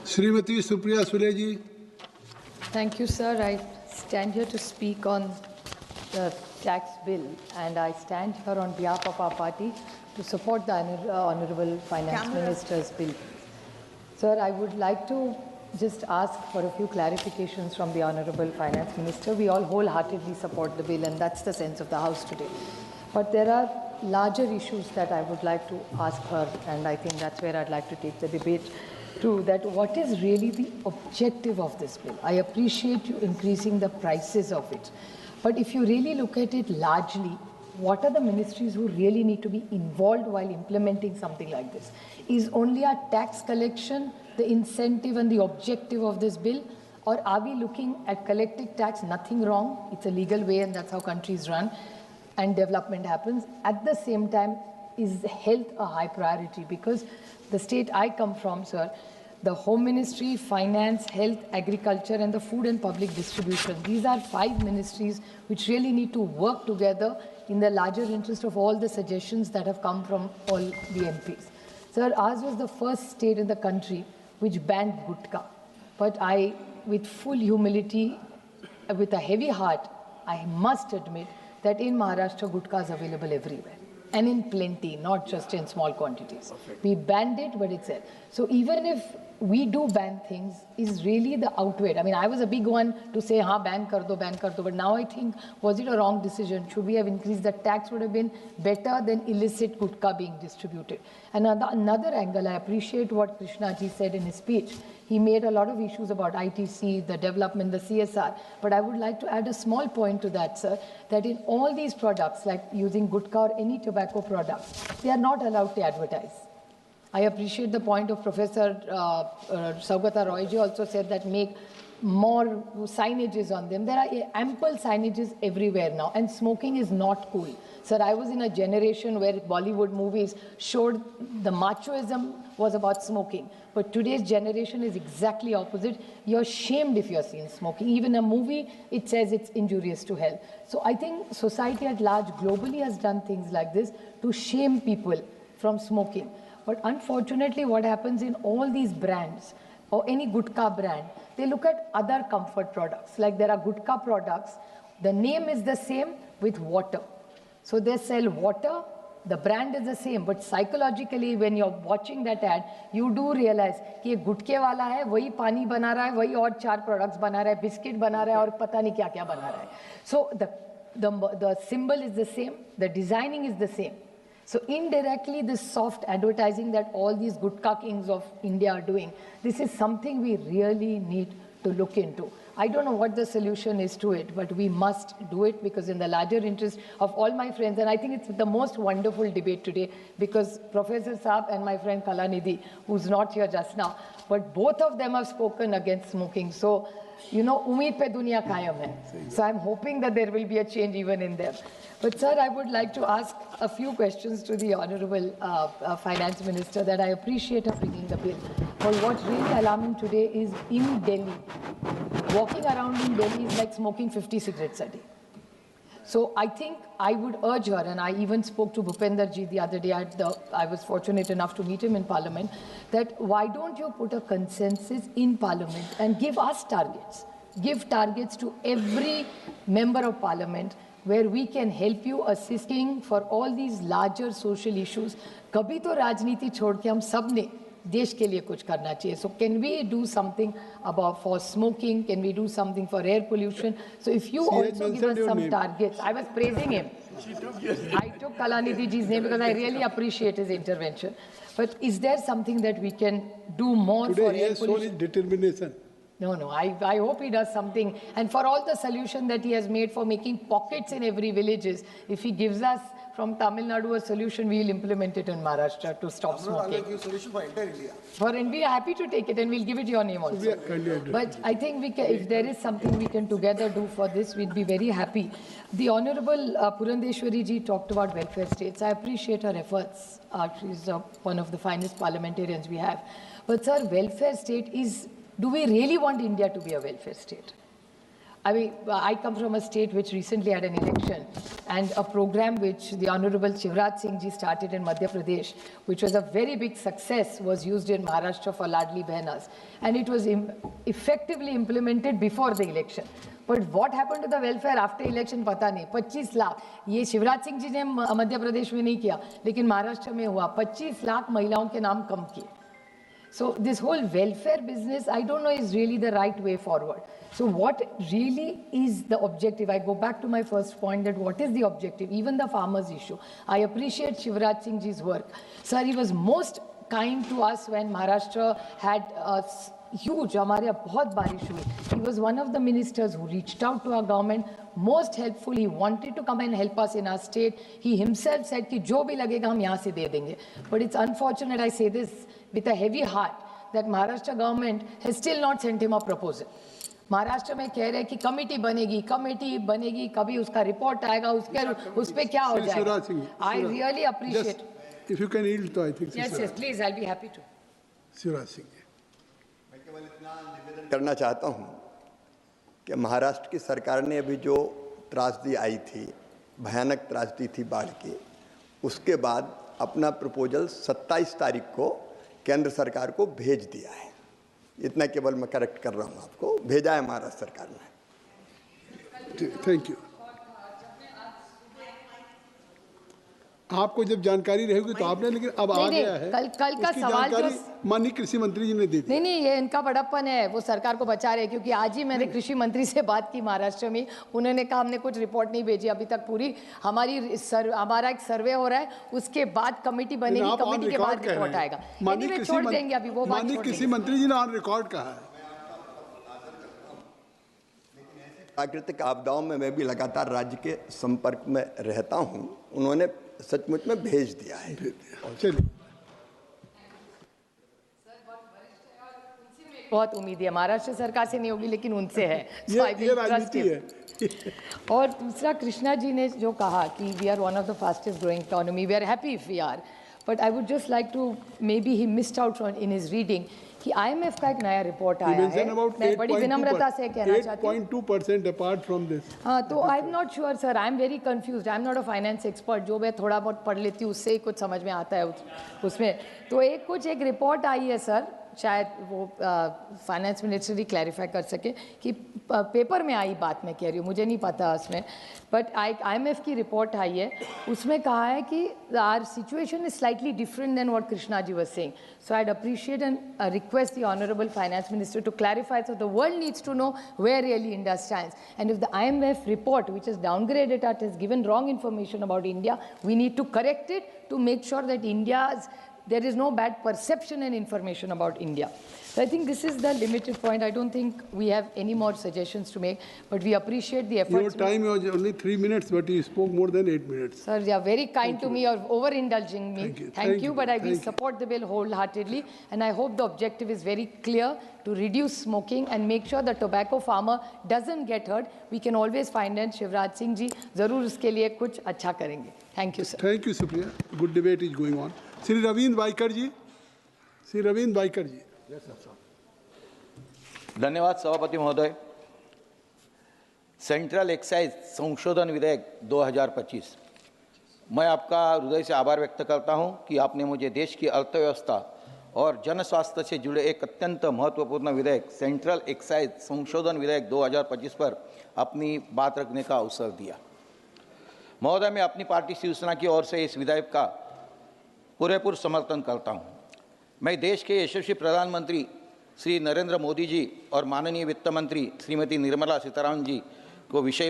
Srimati Supriya Sule ji. Thank you, sir. I stand here to speak on the tax bill, and I stand here on behalf of our party to support the Honorable Finance Minister's bill. Sir, I would like to just ask for a few clarifications from the Honorable Finance Minister. We all wholeheartedly support the bill, and that's the sense of the House today. But there are larger issues that I would like to ask her, and I think that's where I'd like to take the debate to, that what is really the objective of this bill? I appreciate you increasing the prices of it, but if you really look at it largely, what are the ministries who really need to be involved while implementing something like this? Is only our tax collection the incentive and the objective of this bill? Or are we looking at collecting tax? Nothing wrong, it's a legal way and that's how countries run and development happens. At the same time, is health a high priority? Because the state I come from, sir, the Home Ministry, Finance, Health, Agriculture and the Food and Public Distribution, these are 5 ministries which really need to work together in the larger interest of all the suggestions that have come from all the MPs. Sir, ours was the first state in the country which banned gutka. But I, with full humility, with a heavy heart, I must admit that in Maharashtra, gutka is available everywhere. And in plenty, not just in small quantities. Perfect. We banned it, but it's there. So even if we do ban things, is really the outweigh. I mean, I was a big one to say, ha, ban kar do, but now I think, was it a wrong decision? Should we have increased the tax? Would have been better than illicit gutka being distributed. And another angle, I appreciate what Krishna ji said in his speech. He made a lot of issues about ITC, the development, the CSR. But I would like to add a small point to that, sir, that in all these products, like using gutka or any tobacco products, they are not allowed to advertise. I appreciate the point of Professor Saugata Royji also said that make more signages on them. There are ample signages everywhere now, and smoking is not cool. Sir, I was in a generation where Bollywood movies showed the machoism was about smoking. But today's generation is exactly opposite. You're shamed if you're seen smoking. Even a movie, it says it's injurious to health. So I think society at large globally has done things like this to shame people from smoking. But unfortunately, what happens in all these brands, or any gutka brand, they look at other comfort products. Like there are gutka products, the name is the same with water. So they sell water, the brand is the same, but psychologically when you're watching that ad, you do realize कि ये गुटके वाला है, वही पानी बना रहा है, वही और 4 products बना रहा है, बिस्किट बना रहा है और पता नहीं क्या क्या बना रहा है. So the symbol is the same, the designing is the same. So indirectly, this soft advertising that all these gutka kings of India are doing, this is something we really need to look into. I don't know what the solution is to it, but we must do it because in the larger interest of all my friends, and I think it's the most wonderful debate today because Professor Saab and my friend Kalanidhi, who's not here just now, but both of them have spoken against smoking. So, you know, umeed pe duniya kayam hai. So I'm hoping that there will be a change even in them. But sir, I would like to ask a few questions to the Honorable Finance Minister that I appreciate her bringing the bill. But what's really alarming today is in Delhi, walking around in Delhi is like smoking 50 cigarettes a day. So I think I would urge her, and I even spoke to Bhupender ji the other day, I was fortunate enough to meet him in Parliament, that why don't you put a consensus in Parliament and give us targets. Give targets to every member of Parliament where we can help you assisting for all these larger social issues. कभी तो राजनीति छोड़ के हम सब ने देश के लिए कुछ करना चाहिए. So can we do something about for smoking? Can we do something for air pollution? So if you also give us some targets, I was praising him. I took Kalanidhi ji's name because I really appreciate his intervention. But is there something that we can do more Today for he air has shown pollution? his determination. No, I hope he does something. And for all the solution that he has made for making pockets in every villages, if he gives us from Tamil Nadu a solution, we will implement it in Maharashtra to stop smoking. Give solution for entire India. And we are happy to take it and we'll give it your name also. But I think we can, if there is something we can together do for this, we'd be very happy. The Honorable Purandeshwari ji talked about welfare states. I appreciate her efforts. She's one of the finest parliamentarians we have. But sir, welfare state is, do we really want India to be a welfare state? I mean, I come from a state which recently had an election, and a program which the Honorable Shivraj Singh ji started in Madhya Pradesh, which was a very big success, was used in Maharashtra for Ladli Behnas, and it was effectively implemented before the election. But what happened to the welfare after election, पता नहीं. 25 लाख ये शिवराज सिंह जी ने मध्य प्रदेश में नहीं किया, लेकिन महाराष्ट्र में हुआ. 25 लाख महिलाओं के नाम कम किए. So this whole welfare business, I don't know, is really the right way forward. So what really is the objective? I go back to my first point, that what is the objective? Even the farmers issue. I appreciate Shivraj Singh ji's work. Sir, he was most kind to us when Maharashtra had a huge, हमारे यहाँ बहुत बारिश हुई. He was one of the ministers who reached out to our government, most helpful. He wanted to come and help us in our state. He himself said कि जो भी लगेगा हम यहाँ से दे देंगे. But it's unfortunate, I say this with a heavy heart, that Maharashtra government has still not sent him a proposal. Maharashtra में कह रहे हैं कि कमेटी बनेगी, कभी उसका रिपोर्ट आएगा, उस पे क्या हो जाएगा. I really appreciate. If you can yield to, I think. Yes, please, I'll be happy to. Shivraj Singh ji. मैं केवल इतना निवेदन करना चाहता हूं कि महाराष्ट्र की सरकार ने अभी जो त्रासदी आई थी, भयानक त्रासदी थी बाढ़ की, उसके बाद अपना प्रपोजल 27 तारीख को केंद्र सरकार को भेज दिया है. इतना केवल मैं करेक्ट कर रहा हूं, आपको भेजा है महाराष्ट्र सरकार ने. Thank you. आपको जब जानकारी रहेगी तो आपने, लेकिन अब आ गया है. कल का सवाल जो माननीय कृषि मंत्री जी ने दे दी. नहीं, ये इनका बड़प्पन है, वो सरकार को बचा रहे हैं. क्योंकि आज ही मैंने कृषि मंत्री से बात की महाराष्ट्र में, उन्होंने कहा हमने कुछ रिपोर्ट नहीं भेजी अभी तक पूरी. हमारा एक सर्वे हो रहा है, उसके बाद कमेटी बनेगी, कमेटी के बाद रिपोर्ट आएगा. छोड़ देंगे अभी वो बात. माननीय कृषि मंत्री जी ने ऑन रिकॉर्ड कहा है. प्राकृतिक आपदाओं में मैं भी लगातार राज्य के संपर्क में रहता हूं. उन्होंने सचमुच में भेज दिया है. चलिए. बहुत उम्मीद है, महाराष्ट्र सरकार से नहीं होगी लेकिन उनसे है. ये राजनीति है. और दूसरा, कृष्णा जी ने जो कहा कि we are one of the fastest growing economy, we are happy if we are, but I would just like to, maybe he missed out in his reading कि IMF का एक नया रिपोर्ट आया है. मैं बड़ी विनम्रता से कहना चाहती हूँ 8.2% अपार्ट फ्रॉम दिस. हाँ, तो I am not sure sir, I am very confused. I am not a finance expert. जो मैं थोड़ा बहुत पढ़ लेती हूँ उससे ही कुछ समझ में आता है उसमें. तो एक रिपोर्ट आई है सर, शायद वो फाइनेंस मिनिस्टर ही क्लैरिफाई कर सके कि पेपर में आई बात मैं कह रही हूँ, मुझे नहीं पता उसमें. बट IMF की रिपोर्ट आई है, उसमें कहा है कि our situation is slightly different than what Krishna ji was saying. So I appreciate and request the honourable finance minister to clarify, so the world needs to know where really India stands. And if the IMF report which has downgraded us has given wrong information about India, we need to correct it to make sure that there is no bad perception and information about India. So I think this is the limited point. I don't think we have any more suggestions to make, but we appreciate the efforts. Your time was only 3 minutes, but you spoke more than 8 minutes. Sir, you are very kind to me, or overindulging me. Thank you, but I will support the bill wholeheartedly, and I hope the objective is very clear, to reduce smoking and make sure the tobacco farmer doesn't get hurt. We can always finance Shivraj Singh ji. जरूर उसके लिए कुछ अच्छा करेंगे. Thank you, sir. Thank you, Supriya. Good debate is going on. Sri Ravindra Vaikar ji. Sri Ravindra Vaikar ji. धन्यवाद सभापति महोदय. Central excise संशोधन विधेयक 2025, मैं आपका हृदय से आभार व्यक्त करता हूं कि आपने मुझे देश की अर्थव्यवस्था और जन स्वास्थ्य से जुड़े एक अत्यंत महत्वपूर्ण विधेयक सेंट्रल एक्साइज संशोधन विधेयक 2025 पर अपनी बात रखने का अवसर दिया. महोदय, मैं अपनी पार्टी शिवसेना की ओर से इस विधेयक का पूरेपूर समर्थन करता हूं. मैं देश के यशस्वी प्रधानमंत्री श्री नरेंद्र मोदी जी और माननीय वित्त मंत्री श्रीमती निर्मला सीतारामन जी को विषय